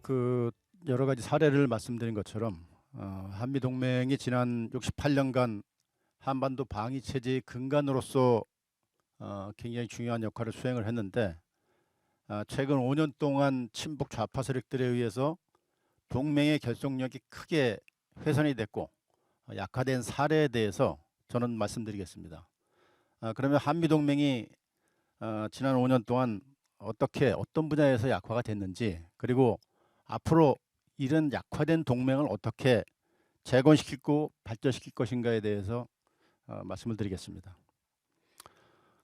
그 여러 가지 사례를 말씀드린 것처럼 한미 동맹이 지난 68년간 한반도 방위 체제의 근간으로서 굉장히 중요한 역할을 수행을 했는데, 최근 5년 동안 친북 좌파 세력들에 의해서 동맹의 결속력이 크게 훼손이 됐고 약화된 사례에 대해서 저는 말씀드리겠습니다. 그러면 한미 동맹이 지난 5년 동안 어떤 분야에서 약화가 됐는지, 그리고 앞으로 이런 약화된 동맹을 어떻게 재건시키고 발전시킬 것인가에 대해서 말씀을 드리겠습니다.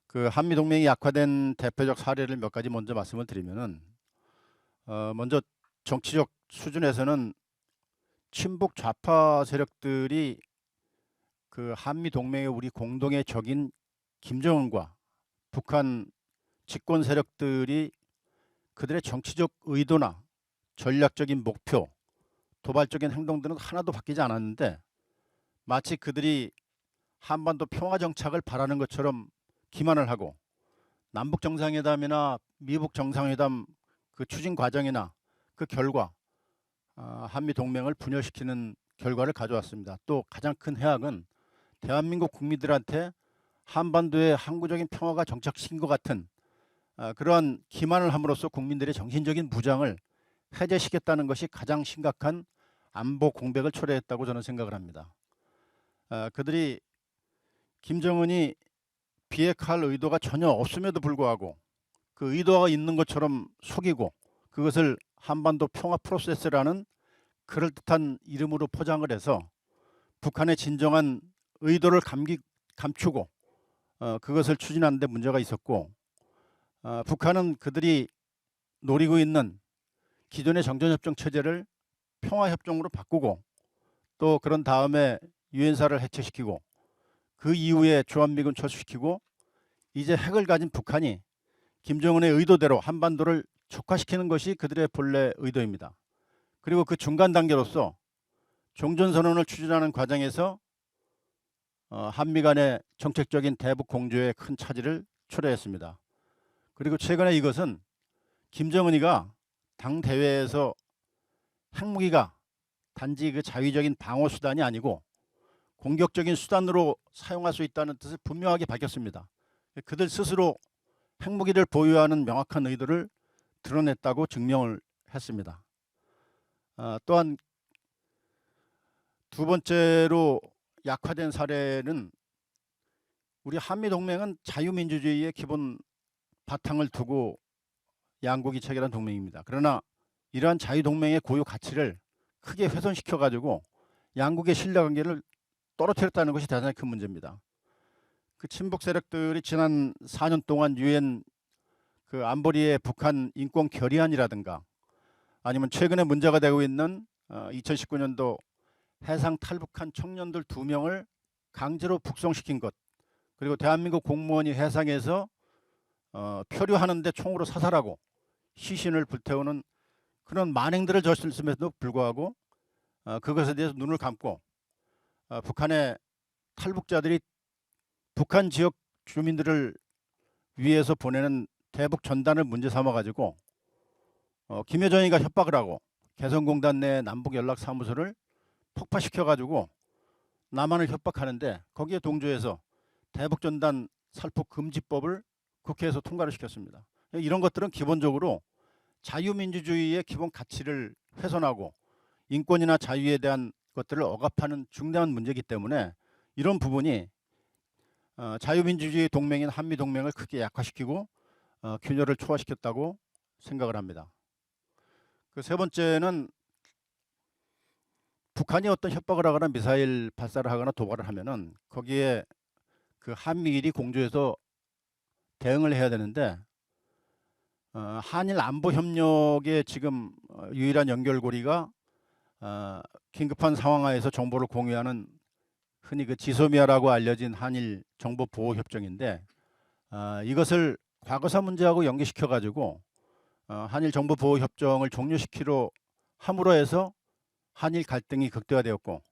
그 한미 동맹이 약화된 대표적 사례를 몇 가지 먼저 말씀을 드리면은, 먼저 정치적 수준에서는 친북 좌파 세력들이 그 한미 동맹의 우리 공동의 적인 김정은과 북한 집권 세력들이 그들의 정치적 의도나 전략적인 목표, 도발적인 행동들은 하나도 바뀌지 않았는데, 마치 그들이 한반도 평화 정착을 바라는 것처럼 기만을 하고 남북 정상회담이나 미북 정상회담 그 추진 과정이나 그 결과 한미 동맹을 분열시키는 결과를 가져왔습니다. 또 가장 큰 해악은 대한민국 국민들한테 한반도에 항구적인 평화가 정착시킨 것 같은 그러한 기만을 함으로써 국민들의 정신적인 무장을 해제시켰다는 것이 가장 심각한 안보 공백을 초래했다고 저는 생각을 합니다. 그들이 김정은이 비핵화할 의도가 전혀 없음에도 불구하고 그 의도가 있는 것처럼 속이고 그것을 한반도 평화 프로세스라는 그럴듯한 이름으로 포장을 해서 북한의 진정한 의도를 감추고 그것을 추진하는 데 문제가 있었고, 북한은 그들이 노리고 있는 기존의 정전협정 체제를 평화협정으로 바꾸고 또 그런 다음에 유엔사를 해체시키고 그 이후에 주한미군 철수시키고 이제 핵을 가진 북한이 김정은의 의도대로 한반도를 적화시키는 것이 그들의 본래 의도입니다. 그리고 그 중간 단계로서 종전선언을 추진하는 과정에서 한미 간의 정책적인 대북 공조에 큰 차질을 초래했습니다. 그리고 최근에 이것은 김정은이가 당 대회에서 핵무기가 단지 그 자위적인 방어 수단이 아니고 공격적인 수단으로 사용할 수 있다는 뜻을 분명하게 밝혔습니다. 그들 스스로 핵무기를 보유하는 명확한 의도를 드러냈다고 증명을 했습니다. 또한 두 번째로 약화된 사례는, 우리 한미동맹은 자유민주주의의 기본 바탕을 두고 양국이 체결한 동맹입니다. 그러나 이러한 자유동맹의 고유 가치를 크게 훼손시켜 가지고 양국의 신뢰관계를 떨어뜨렸다는 것이 대단히 큰 문제입니다. 그 친북 세력들이 지난 4년 동안 유엔 그 안보리의 북한 인권 결의안이라든가 아니면 최근에 문제가 되고 있는 2019년도 해상 탈북한 청년들 2명을 강제로 북송시킨 것, 그리고 대한민국 공무원이 해상에서 표류하는데 총으로 사살하고 시신을 불태우는 그런 만행들을 저질렀음에도 불구하고 그것에 대해서 눈을 감고 북한의 탈북자들이 북한 지역 주민들을 위해서 보내는 대북 전단을 문제 삼아 가지고 김여정이가 협박을 하고 개성공단 내 남북 연락 사무소를 폭파시켜 가지고 남한을 협박하는데, 거기에 동조해서 대북 전단 살포 금지법을 국회에서 통과를 시켰습니다. 이런 것들은 기본적으로 자유민주주의의 기본 가치를 훼손하고 인권이나 자유에 대한 것들을 억압하는 중대한 문제이기 때문에 이런 부분이 자유민주주의 동맹인 한미동맹을 크게 약화시키고 균열을 초래시켰다고 생각을 합니다. 그 세 번째는, 북한이 어떤 협박을 하거나 미사일 발사를 하거나 도발을 하면은 거기에 그 한미일이 공조해서 대응을 해야 되는데, 한일 안보 협력의 지금 유일한 연결고리가 긴급한 상황하에서 정보를 공유하는 흔히 그 지소미아라고 알려진 한일 정보 보호 협정인데, 이것을 과거사 문제하고 연계시켜 가지고 한일 정보 보호 협정을 종료시키려 함으로 해서 한일 갈등이 극대화되었고,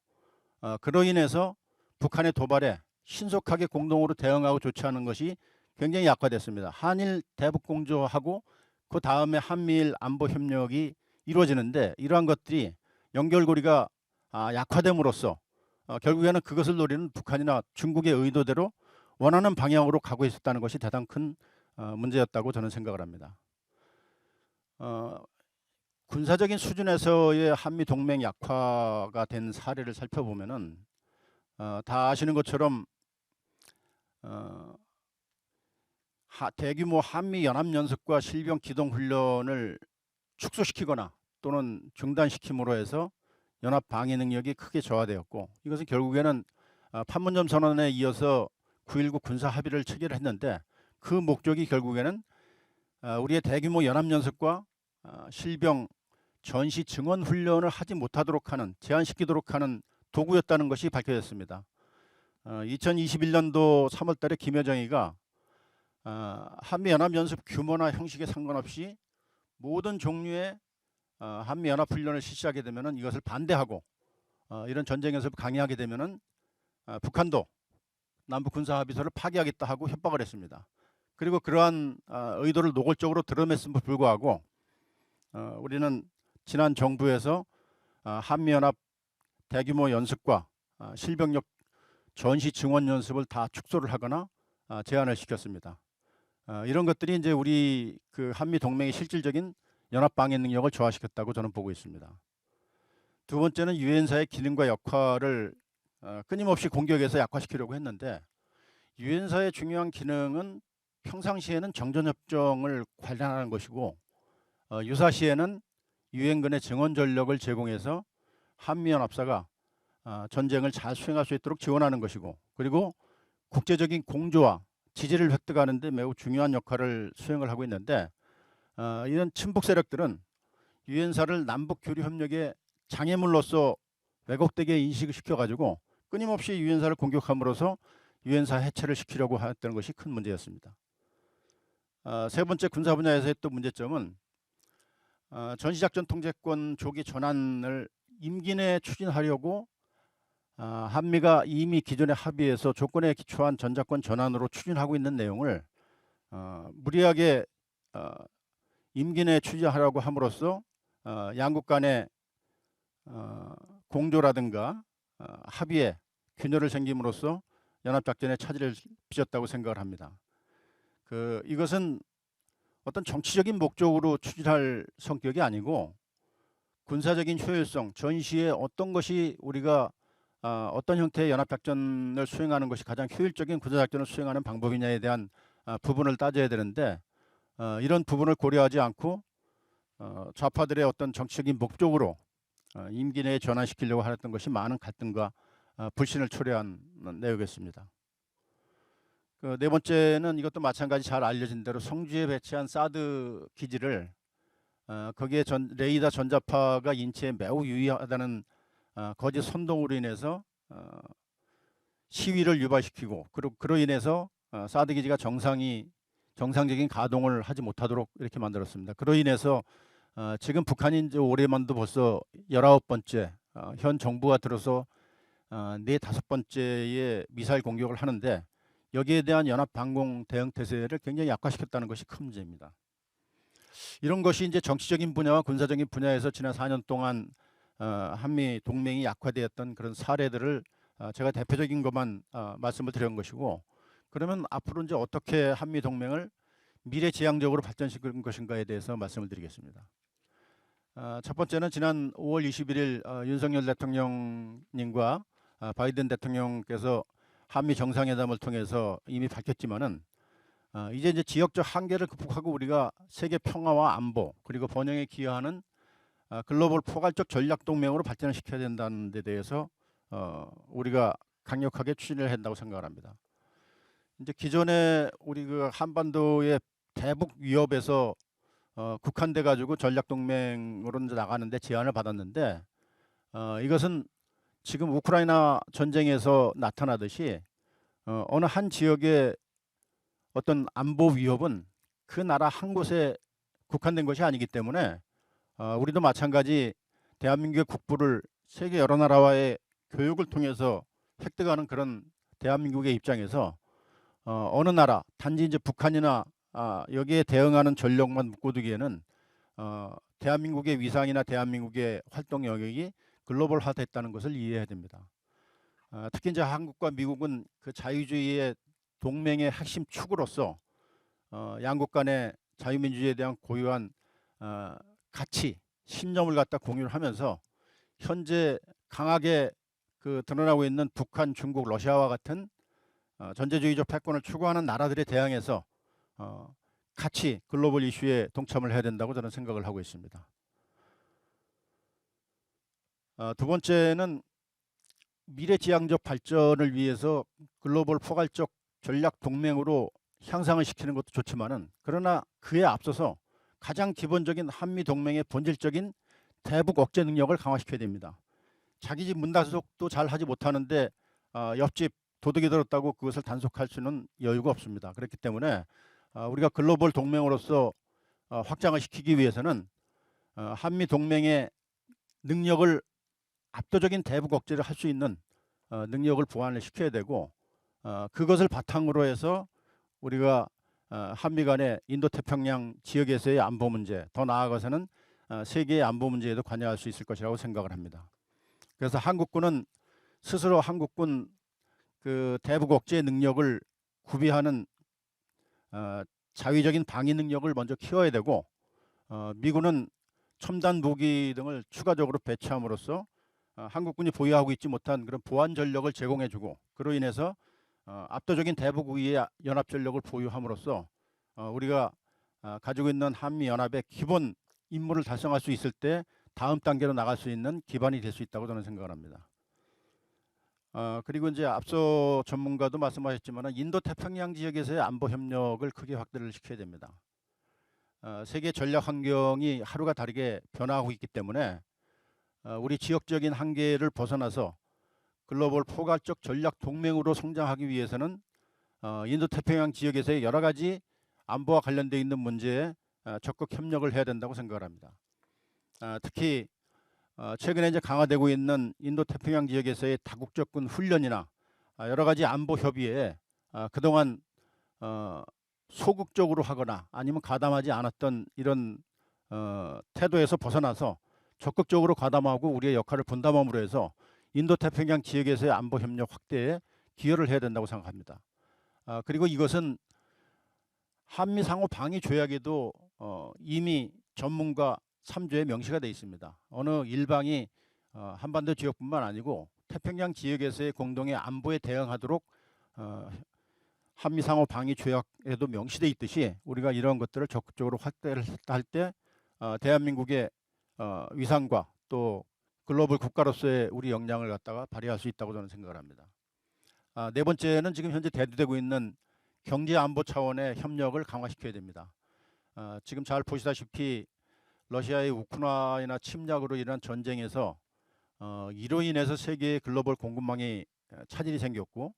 그로 인해서 북한의 도발에 신속하게 공동으로 대응하고 조치하는 것이 굉장히 약화됐습니다. 한일 대북 공조하고 그 다음에 한미일 안보 협력이 이루어지는데 이러한 것들이 연결고리가 약화됨으로써 결국에는 그것을 노리는 북한이나 중국의 의도대로 원하는 방향으로 가고 있었다는 것이 가장 큰 문제였다고 저는 생각을 합니다. 군사적인 수준에서의 한미 동맹 약화가 된 사례를 살펴보면은 다 아시는 것처럼 대규모 한미 연합연습과 실병 기동 훈련을 축소시키거나 또는 중단시킴으로 해서 연합 방위 능력이 크게 저하되었고, 이것은 결국에는 판문점 선언에 이어서 9.19 군사 합의를 체결했는데 그 목적이 결국에는 우리의 대규모 연합연습과 실병 전시 증원 훈련을 하지 못하도록 하는, 제한시키도록 하는 도구였다는 것이 밝혀졌습니다. 2021년도 3월 달에 김여정이가 한미연합연습 규모나 형식에 상관없이 모든 종류의 한미연합훈련을 실시하게 되면 이것을 반대하고 이런 전쟁연습을 강행하게 되면 북한도 남북군사합의서를 파기하겠다 하고 협박을 했습니다. 그리고 그러한 의도를 노골적으로 드러냈음에도 불구하고 우리는 지난 정부에서 한미연합 대규모 연습과 실병력 전시 증원 연습을 다 축소를 하거나 제한을 시켰습니다. 이런 것들이 이제 우리 그 한미 동맹의 실질적인 연합 방해 능력을 저하시켰다고 저는 보고 있습니다. 두 번째는 유엔사의 기능과 역할을 끊임없이 공격해서 약화시키려고 했는데, 유엔사의 중요한 기능은 평상시에는 정전협정을 관련하는 것이고 유사시에는 유엔군의 증원 전력을 제공해서 한미연합사가 전쟁을 잘 수행할 수 있도록 지원하는 것이고, 그리고 국제적인 공조와 지지를 획득하는 데 매우 중요한 역할을 수행을 하고 있는데, 이런 친북 세력들은 유엔사를 남북 교류 협력의 장애물로서 왜곡되게 인식을 시켜가지고 끊임없이 유엔사를 공격함으로써 유엔사 해체를 시키려고 했던 것이 큰 문제였습니다. 세 번째, 군사 분야에서의 또 문제점은 전시작전 통제권 조기 전환을 임기 내에 추진하려고 한미가 이미 기존의 합의에서 조건에 기초한 전작권 전환으로 추진하고 있는 내용을 무리하게 임기 내에 추진하려고 함으로써 양국 간의 공조라든가 합의에 균열을 생김으로써 연합작전에 차질을 빚었다고 생각을 합니다. 이것은 어떤 정치적인 목적으로 추진할 성격이 아니고 군사적인 효율성, 전시에 어떤 것이 우리가 어떤 형태의 연합작전을 수행하는 것이 가장 효율적인 군사작전을 수행하는 방법이냐에 대한 부분을 따져야 되는데, 이런 부분을 고려하지 않고 좌파들의 어떤 정치적인 목적으로 임기 내에 전환시키려고 하였던 것이 많은 갈등과 불신을 초래한 내용이었습니다. 네 번째는 이것도 마찬가지 잘 알려진 대로 성주에 배치한 사드 기지를 거기에 레이더 전자파가 인체에 매우 유의하다는 거짓 선동으로 인해서 시위를 유발시키고, 그로 인해서 사드 기지가 정상적인 가동을 하지 못하도록 이렇게 만들었습니다. 그로 인해서 지금 북한이 이제 올해만도 벌써 19번째 현 정부가 들어서 4~5번째의 미사일 공격을 하는데, 여기에 대한 연합 방공 대응 태세를 굉장히 약화시켰다는 것이 큰 문제입니다. 이런 것이 이제 정치적인 분야와 군사적인 분야에서 지난 4년 동안 한미 동맹이 약화되었던 그런 사례들을 제가 대표적인 것만 말씀을 드린 것이고, 그러면 앞으로 이제 어떻게 한미 동맹을 미래지향적으로 발전시킬 것인가에 대해서 말씀을 드리겠습니다. 첫 번째는 지난 5월 21일 윤석열 대통령님과 바이든 대통령께서 한미 정상회담을 통해서 이미 밝혔지만은 이제 지역적 한계를 극복하고 우리가 세계 평화와 안보 그리고 번영에 기여하는 글로벌 포괄적 전략 동맹으로 발전을 시켜야 된다는 데 대해서 우리가 강력하게 추진을 한다고 생각을 합니다. 이제 기존에 우리 그 한반도의 대북 위협에서 국한돼 가지고 전략 동맹으로 이제 나가는데 제안을 받았는데, 이것은 지금 우크라이나 전쟁에서 나타나듯이 어느 한 지역의 어떤 안보 위협은 그 나라 한 곳에 국한된 것이 아니기 때문에 우리도 마찬가지 대한민국의 국부를 세계 여러 나라와의 교육을 통해서 획득하는 그런 대한민국의 입장에서 어느 나라 단지 이제 북한이나 여기에 대응하는 전력만 묶어두기에는 대한민국의 위상이나 대한민국의 활동 영역이 글로벌화됐다는 것을 이해해야 됩니다. 특히 이제 한국과 미국은 그 자유주의의 동맹의 핵심 축으로서 양국 간의 자유민주주의에 대한 고유한 가치, 신념을 갖다 공유를 하면서 현재 강하게 그 드러나고 있는 북한, 중국, 러시아와 같은 전제주의적 패권을 추구하는 나라들에 대항해서 같이 글로벌 이슈에 동참을 해야 된다고 저는 생각을 하고 있습니다. 두 번째는 미래지향적 발전을 위해서 글로벌 포괄적 전략 동맹으로 향상을 시키는 것도 좋지만은, 그러나 그에 앞서서 가장 기본적인 한미 동맹의 본질적인 대북 억제 능력을 강화시켜야 됩니다. 자기 집 문단속도 잘 하지 못하는데 옆집 도둑이 들었다고 그것을 단속할 수는 여유가 없습니다. 그렇기 때문에 우리가 글로벌 동맹으로서 확장을 시키기 위해서는 한미 동맹의 능력을, 압도적인 대북 억제를 할 수 있는 능력을 보완을 시켜야 되고, 그것을 바탕으로 해서 우리가 한미 간의 인도태평양 지역에서의 안보 문제, 더 나아가서는 세계의 안보 문제에도 관여할 수 있을 것이라고 생각을 합니다. 그래서 한국군은 스스로 한국군 그 대북 억제 능력을 구비하는 자위적인 방위 능력을 먼저 키워야 되고, 미군은 첨단 무기 등을 추가적으로 배치함으로써 한국군이 보유하고 있지 못한 그런 보안 전력을 제공해주고, 그로 인해서 압도적인 대북 우위의 연합 전력을 보유함으로써 우리가 가지고 있는 한미 연합의 기본 임무를 달성할 수 있을 때 다음 단계로 나갈 수 있는 기반이 될 수 있다고 저는 생각을 합니다. 그리고 이제 앞서 전문가도 말씀하셨지만 인도 태평양 지역에서의 안보 협력을 크게 확대를 시켜야 됩니다. 세계 전략 환경이 하루가 다르게 변화하고 있기 때문에 우리 지역적인 한계를 벗어나서 글로벌 포괄적 전략 동맹으로 성장하기 위해서는 인도 태평양 지역에서의 여러 가지 안보와 관련되어 있는 문제에 적극 협력을 해야 된다고 생각을 합니다. 특히 최근에 이제 강화되고 있는 인도 태평양 지역에서의 다국적군 훈련이나 여러 가지 안보 협의에 그동안 소극적으로 하거나 아니면 가담하지 않았던 이런 태도에서 벗어나서 적극적으로 가담하고 우리의 역할을 분담함으로 해서 인도 태평양 지역에서의 안보 협력 확대에 기여를 해야 된다고 생각합니다. 그리고 이것은 한미 상호 방위 조약에도 이미 전문가 3조에 명시가 되어 있습니다. 어느 일방이 한반도 지역뿐만 아니고 태평양 지역에서의 공동의 안보에 대응하도록 한미 상호 방위 조약에도 명시되어 있듯이 우리가 이런 것들을 적극적으로 확대를 할 때 대한민국의 위상과 또 글로벌 국가로서의 우리 역량을 갖다가 발휘할 수 있다고 저는 생각을 합니다. 네 번째는 지금 현재 대두되고 있는 경제 안보 차원의 협력을 강화시켜야 됩니다. 지금 잘 보시다시피 러시아의 우크라이나 침략으로 인한 전쟁에서 이로 인해서 세계의 글로벌 공급망이 차질이 생겼고,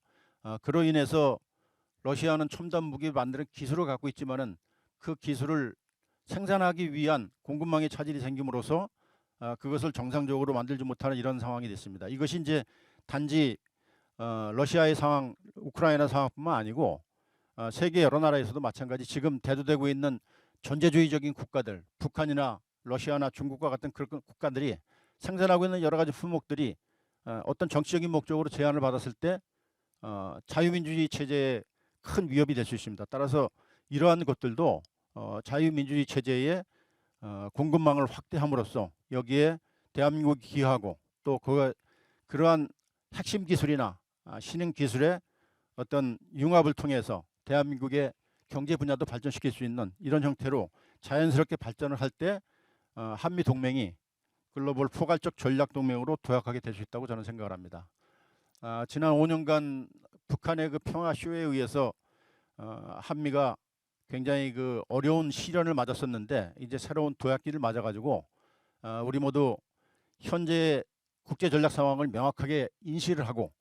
그로 인해서 러시아는 첨단 무기 만드는 기술을 갖고 있지만은 그 기술을 생산하기 위한 공급망의 차질이 생김으로써 그것을 정상적으로 만들지 못하는 이런 상황이 됐습니다. 이것이 이제 단지 러시아의 상황, 우크라이나 상황뿐만 아니고 세계 여러 나라에서도 마찬가지, 지금 대두되고 있는 전제주의적인 국가들, 북한이나 러시아나 중국과 같은 그런 국가들이 생산하고 있는 여러 가지 품목들이 어떤 정치적인 목적으로 제한을 받았을 때 자유민주주의 체제에 큰 위협이 될 수 있습니다. 따라서 이러한 것들도 자유민주주의 체제의 공급망을 확대함으로써 여기에 대한민국이 기여하고 또 그러한 핵심 기술이나 신흥 기술의 어떤 융합을 통해서 대한민국의 경제 분야도 발전시킬 수 있는 이런 형태로 자연스럽게 발전을 할 때 한미 동맹이 글로벌 포괄적 전략 동맹으로 도약하게 될 수 있다고 저는 생각을 합니다. 지난 5년간 북한의 그 평화 쇼에 의해서 한미가 굉장히 그 어려운 시련을 맞았었는데 이제 새로운 도약기를 맞아가지고 우리 모두 현재 국제 전략 상황을 명확하게 인식을 하고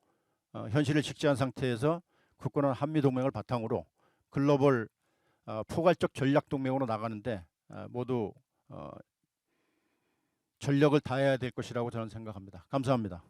현실을 직시한 상태에서 굳건한 한미 동맹을 바탕으로 글로벌 포괄적 전략 동맹으로 나가는데 모두 전력을 다해야 될 것이라고 저는 생각합니다. 감사합니다.